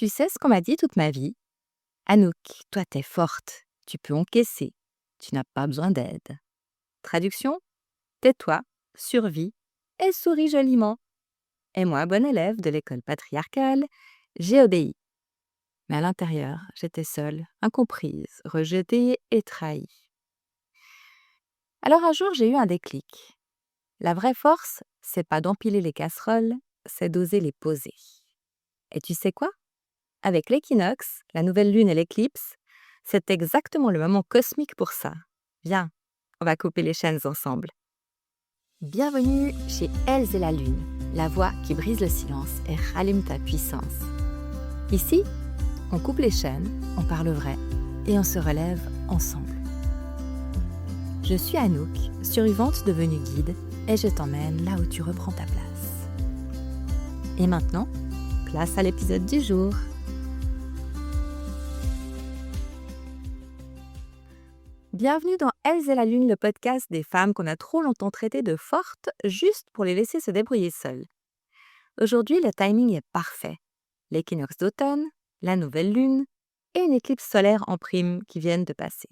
Tu sais ce qu'on m'a dit toute ma vie? Anouk, toi t'es forte, tu peux encaisser, tu n'as pas besoin d'aide. Traduction? Tais-toi, survis et souris joliment. Et moi, bonne élève de l'école patriarcale, j'ai obéi. Mais à l'intérieur, j'étais seule, incomprise, rejetée et trahie. Alors un jour, j'ai eu un déclic. La vraie force, c'est pas d'empiler les casseroles, c'est d'oser les poser. Et tu sais quoi? Avec l'équinoxe, la nouvelle lune et l'éclipse, c'est exactement le moment cosmique pour ça. Viens, on va couper les chaînes ensemble. Bienvenue chez Elles et la Lune, la voix qui brise le silence et rallume ta puissance. Ici, on coupe les chaînes, on parle vrai et on se relève ensemble. Je suis Anouk, survivante devenue guide, et je t'emmène là où tu reprends ta place. Et maintenant, place à l'épisode du jour. Bienvenue dans Elles et la Lune, le podcast des femmes qu'on a trop longtemps traitées de fortes juste pour les laisser se débrouiller seules. Aujourd'hui, le timing est parfait. L'équinoxe d'automne, la nouvelle lune et une éclipse solaire en prime qui viennent de passer.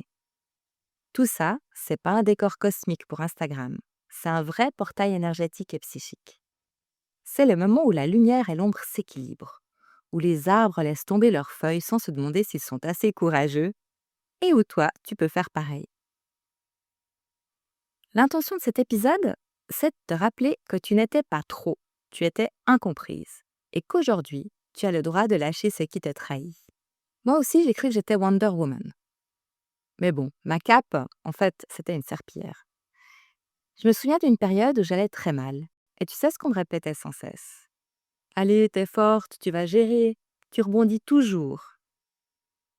Tout ça, c'est pas un décor cosmique pour Instagram. C'est un vrai portail énergétique et psychique. C'est le moment où la lumière et l'ombre s'équilibrent, où les arbres laissent tomber leurs feuilles sans se demander s'ils sont assez courageux, et où toi, tu peux faire pareil. L'intention de cet épisode, c'est de te rappeler que tu n'étais pas trop, tu étais incomprise, et qu'aujourd'hui, tu as le droit de lâcher ce qui te trahit. Moi aussi, j'ai cru que j'étais Wonder Woman. Mais bon, ma cape, en fait, c'était une serpillière. Je me souviens d'une période où j'allais très mal, et tu sais ce qu'on me répétait sans cesse? Allez, t'es forte, tu vas gérer, tu rebondis toujours.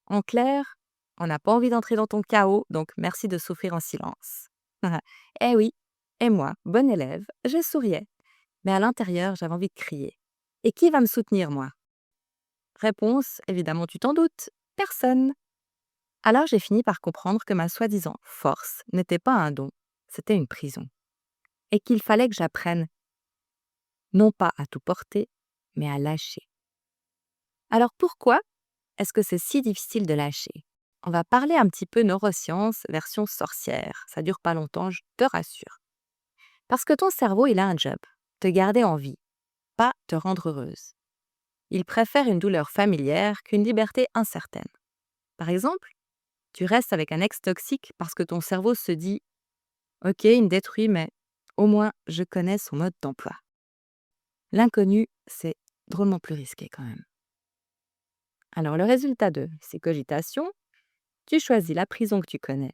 En clair, on n'a pas envie d'entrer dans ton chaos, donc merci de souffrir en silence. Eh oui, et moi, bonne élève, je souriais. Mais à l'intérieur, j'avais envie de crier. Et qui va me soutenir, moi? Réponse, évidemment, tu t'en doutes, personne. Alors j'ai fini par comprendre que ma soi-disant force n'était pas un don, c'était une prison. Et qu'il fallait que j'apprenne, non pas à tout porter, mais à lâcher. Alors pourquoi est-ce que c'est si difficile de lâcher? On va parler un petit peu neurosciences version sorcière. Ça dure pas longtemps, je te rassure. Parce que ton cerveau, il a un job, te garder en vie, pas te rendre heureuse. Il préfère une douleur familière qu'une liberté incertaine. Par exemple, tu restes avec un ex toxique parce que ton cerveau se dit « Ok, il me détruit, mais au moins je connais son mode d'emploi. » L'inconnu, c'est drôlement plus risqué quand même. Alors le résultat de ces cogitations, tu choisis la prison que tu connais.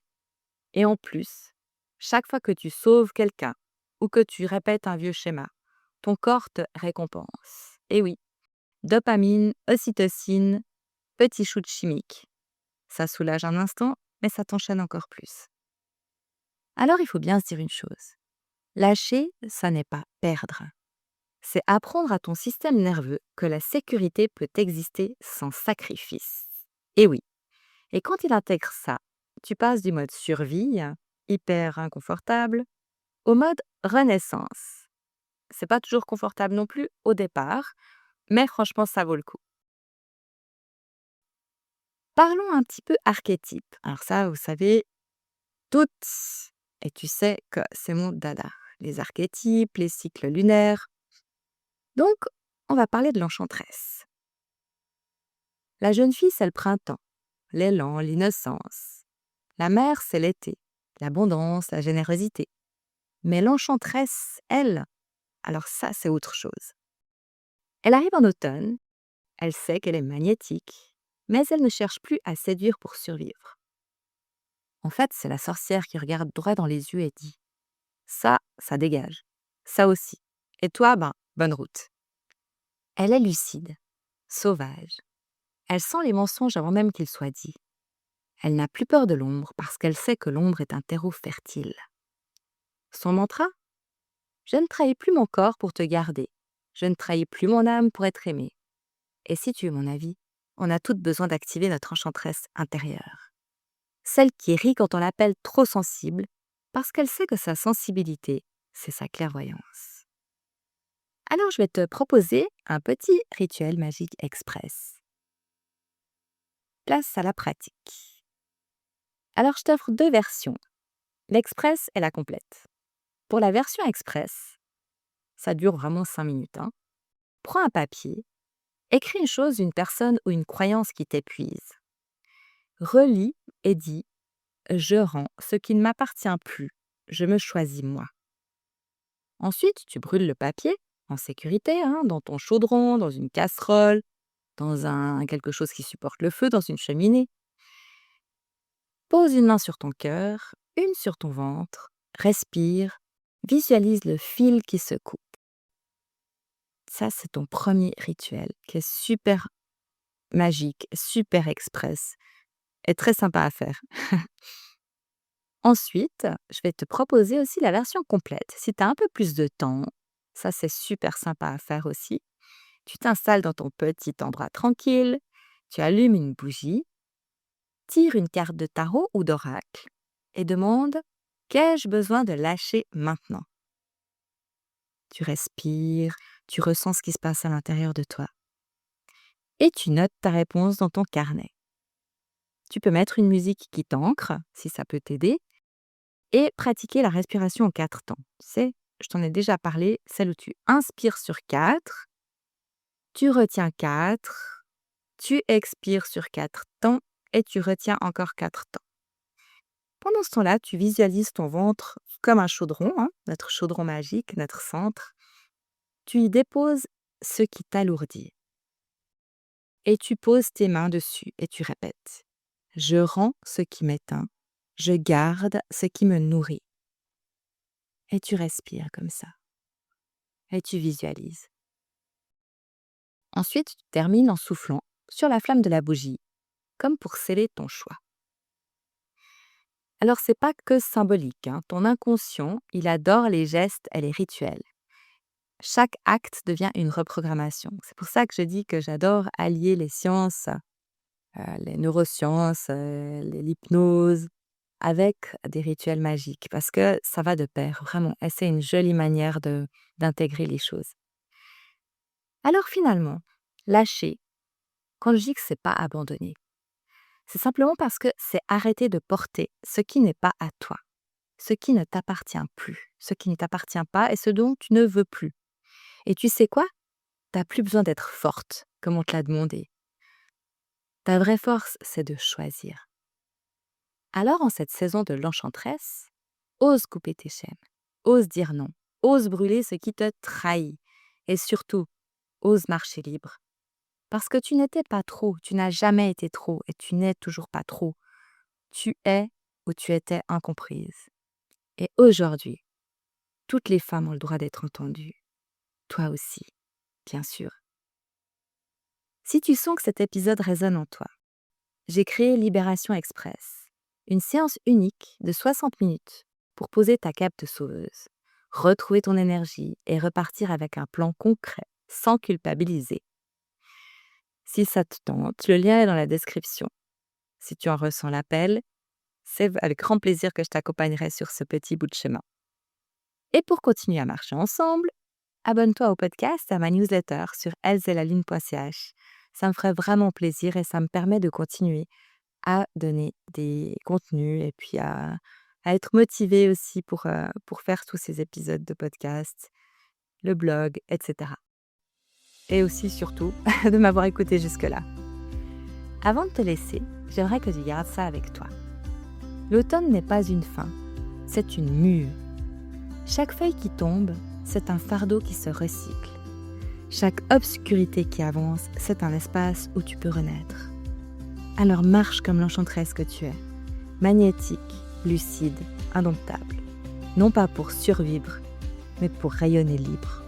Et en plus, chaque fois que tu sauves quelqu'un ou que tu répètes un vieux schéma, ton corps te récompense. Et oui, dopamine, ocytocine, petit shoot chimique. Ça soulage un instant, mais ça t'enchaîne encore plus. Alors il faut bien se dire une chose. Lâcher, ça n'est pas perdre. C'est apprendre à ton système nerveux que la sécurité peut exister sans sacrifice. Et oui. Et quand il intègre ça, tu passes du mode survie, hyper inconfortable, au mode renaissance. C'est pas toujours confortable non plus au départ, mais franchement, ça vaut le coup. Parlons un petit peu archétype. Alors ça, vous savez, toutes, et tu sais que c'est mon dada. Les archétypes, les cycles lunaires. Donc, on va parler de l'enchanteresse. La jeune fille, c'est le printemps, l'élan, l'innocence. La mère, c'est l'été, l'abondance, la générosité. Mais l'enchanteresse, elle, alors ça, c'est autre chose. Elle arrive en automne, elle sait qu'elle est magnétique, mais elle ne cherche plus à séduire pour survivre. En fait, c'est la sorcière qui regarde droit dans les yeux et dit « ça dégage. Ça aussi. Et toi, bonne route. » Elle est lucide, sauvage. Elle sent les mensonges avant même qu'ils soient dits. Elle n'a plus peur de l'ombre parce qu'elle sait que l'ombre est un terreau fertile. Son mantra? Je ne trahis plus mon corps pour te garder. Je ne trahis plus mon âme pour être aimée. Et si tu veux mon avis, on a toutes besoin d'activer notre enchanteresse intérieure. Celle qui rit quand on l'appelle trop sensible, parce qu'elle sait que sa sensibilité, c'est sa clairvoyance. Alors je vais te proposer un petit rituel magique express. place à la pratique. Alors, je t'offre 2 versions, l'express et la complète. Pour la version express, ça dure vraiment 5 minutes, hein. Prends un papier, écris une chose, une personne ou une croyance qui t'épuise. Relis et dis: «Je rends ce qui ne m'appartient plus, je me choisis moi». Ensuite, tu brûles le papier, en sécurité, hein, dans ton chaudron, dans une casserole, dans quelque chose qui supporte le feu, dans une cheminée. Pose une main sur ton cœur, une sur ton ventre, respire, visualise le fil qui se coupe. Ça, c'est ton premier rituel qui est super magique, super express et très sympa à faire. Ensuite, je vais te proposer aussi la version complète. Si tu as un peu plus de temps, ça c'est super sympa à faire aussi. Tu t'installes dans ton petit endroit tranquille, tu allumes une bougie, tire une carte de tarot ou d'oracle et demande: qu'ai-je besoin de lâcher maintenant? Tu respires, tu ressens ce qui se passe à l'intérieur de toi et tu notes ta réponse dans ton carnet. Tu peux mettre une musique qui t'ancre, si ça peut t'aider, et pratiquer la respiration en 4 temps. Tu sais, je t'en ai déjà parlé, celle où tu inspires sur 4, tu retiens 4, tu expires sur 4 temps et tu retiens encore 4 temps. Pendant ce temps-là, tu visualises ton ventre comme un chaudron, hein, notre chaudron magique, notre centre. Tu y déposes ce qui t'alourdit et tu poses tes mains dessus et tu répètes: «Je rends ce qui m'éteint, je garde ce qui me nourrit». Et tu respires comme ça et tu visualises. Ensuite, tu termines en soufflant sur la flamme de la bougie, comme pour sceller ton choix. Alors, c'est pas que symbolique, hein. Ton inconscient, il adore les gestes et les rituels. Chaque acte devient une reprogrammation. C'est pour ça que je dis que j'adore allier les sciences, les neurosciences, l'hypnose, avec des rituels magiques, parce que ça va de pair, vraiment. Et c'est une jolie manière d'intégrer les choses. Alors finalement, lâcher, quand je dis que c'est pas abandonner, c'est simplement parce que c'est arrêter de porter ce qui n'est pas à toi, ce qui ne t'appartient plus, ce qui ne t'appartient pas et ce dont tu ne veux plus. Et tu sais quoi? T'as plus besoin d'être forte, comme on te l'a demandé. Ta vraie force, c'est de choisir. Alors en cette saison de l'enchanteresse, ose couper tes chaînes, ose dire non, ose brûler ce qui te trahit et surtout, ose marcher libre. Parce que tu n'étais pas trop, tu n'as jamais été trop et tu n'es toujours pas trop. Tu es ou tu étais incomprise. Et aujourd'hui, toutes les femmes ont le droit d'être entendues. Toi aussi, bien sûr. Si tu sens que cet épisode résonne en toi, j'ai créé Libération Express, une séance unique de 60 minutes pour poser ta cape de sauveuse, retrouver ton énergie et repartir avec un plan concret, sans culpabiliser. Si ça te tente, le lien est dans la description. Si tu en ressens l'appel, c'est avec grand plaisir que je t'accompagnerai sur ce petit bout de chemin. Et pour continuer à marcher ensemble, abonne-toi au podcast et à ma newsletter sur elzelalune.ch. Ça me ferait vraiment plaisir et ça me permet de continuer à donner des contenus et puis à être motivée aussi pour faire tous ces épisodes de podcast, le blog, etc. Et aussi, surtout, de m'avoir écouté jusque-là. Avant de te laisser, j'aimerais que tu gardes ça avec toi. L'automne n'est pas une fin, c'est une mue. Chaque feuille qui tombe, c'est un fardeau qui se recycle. Chaque obscurité qui avance, c'est un espace où tu peux renaître. Alors marche comme l'enchanteresse que tu es, magnétique, lucide, indomptable. Non pas pour survivre, mais pour rayonner libre.